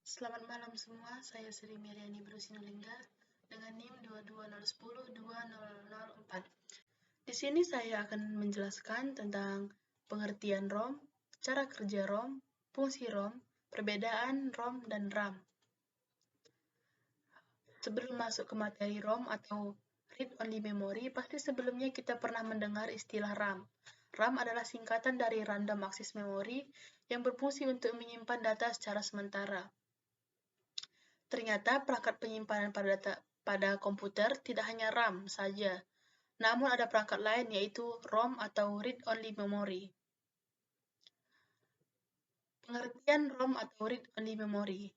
Selamat malam semua, saya Sri Miriani Brusinulingga dengan NIM 220102004. Di sini saya akan menjelaskan tentang pengertian ROM, cara kerja ROM, fungsi ROM, perbedaan ROM dan RAM. Sebelum masuk ke materi ROM atau Read Only Memory, pasti sebelumnya kita pernah mendengar istilah RAM. RAM adalah singkatan dari Random Access Memory yang berfungsi untuk menyimpan data secara sementara. Ternyata perangkat penyimpanan pada komputer tidak hanya RAM saja, namun ada perangkat lain yaitu ROM atau Read Only Memory. Pengertian ROM atau Read Only Memory.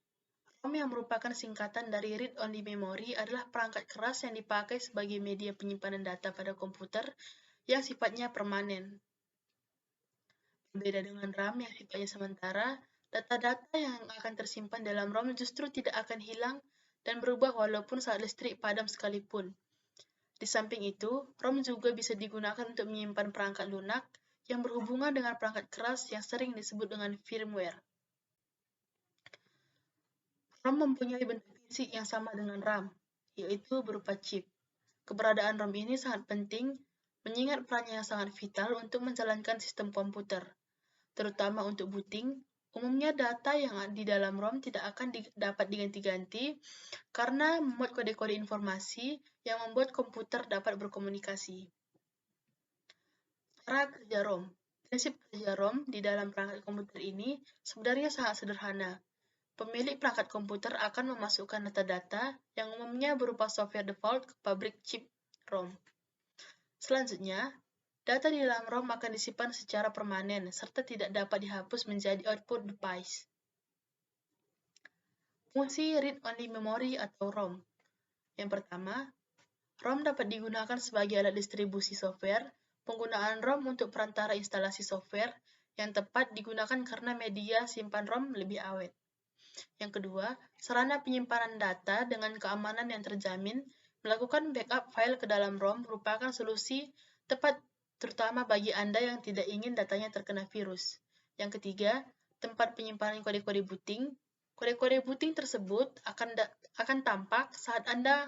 ROM yang merupakan singkatan dari Read Only Memory adalah perangkat keras yang dipakai sebagai media penyimpanan data pada komputer yang sifatnya permanen. Berbeda dengan RAM yang sifatnya sementara, data-data yang akan tersimpan dalam ROM justru tidak akan hilang dan berubah walaupun saat listrik padam sekalipun. Di samping itu, ROM juga bisa digunakan untuk menyimpan perangkat lunak yang berhubungan dengan perangkat keras yang sering disebut dengan firmware. ROM mempunyai bentuk fisik yang sama dengan RAM, yaitu berupa chip. Keberadaan ROM ini sangat penting, mengingat perannya yang sangat vital untuk menjalankan sistem komputer. Terutama untuk booting, umumnya data yang di dalam ROM tidak akan dapat diganti-ganti karena memuat kode-kode informasi yang membuat komputer dapat berkomunikasi. Cara kerja ROM. Prinsip kerja ROM di dalam perangkat komputer ini sebenarnya sangat sederhana. Pemilik perangkat komputer akan memasukkan data-data yang umumnya berupa software default ke pabrik chip ROM. Selanjutnya, data di dalam ROM akan disimpan secara permanen serta tidak dapat dihapus menjadi output device. Fungsi Read Only Memory atau ROM. Yang pertama, ROM dapat digunakan sebagai alat distribusi software. Penggunaan ROM untuk perantara instalasi software yang tepat digunakan karena media simpan ROM lebih awet. Yang kedua, sarana penyimpanan data dengan keamanan yang terjamin. Melakukan backup file ke dalam ROM merupakan solusi tepat terutama bagi Anda yang tidak ingin datanya terkena virus. Yang ketiga, tempat penyimpanan kode-kode booting. Kode-kode booting tersebut akan tampak saat Anda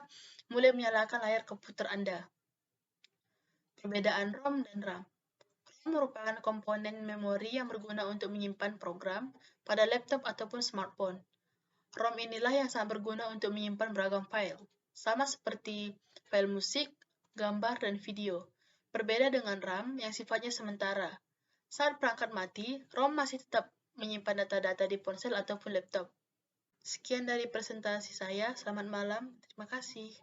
mulai menyalakan layar komputer Anda. Perbedaan ROM dan RAM. ROM merupakan komponen memori yang berguna untuk menyimpan program pada laptop ataupun smartphone. ROM inilah yang sangat berguna untuk menyimpan beragam file, sama seperti file musik, gambar, dan video. Berbeda dengan RAM yang sifatnya sementara. Saat perangkat mati, ROM masih tetap menyimpan data-data di ponsel ataupun laptop. Sekian dari presentasi saya, selamat malam, terima kasih.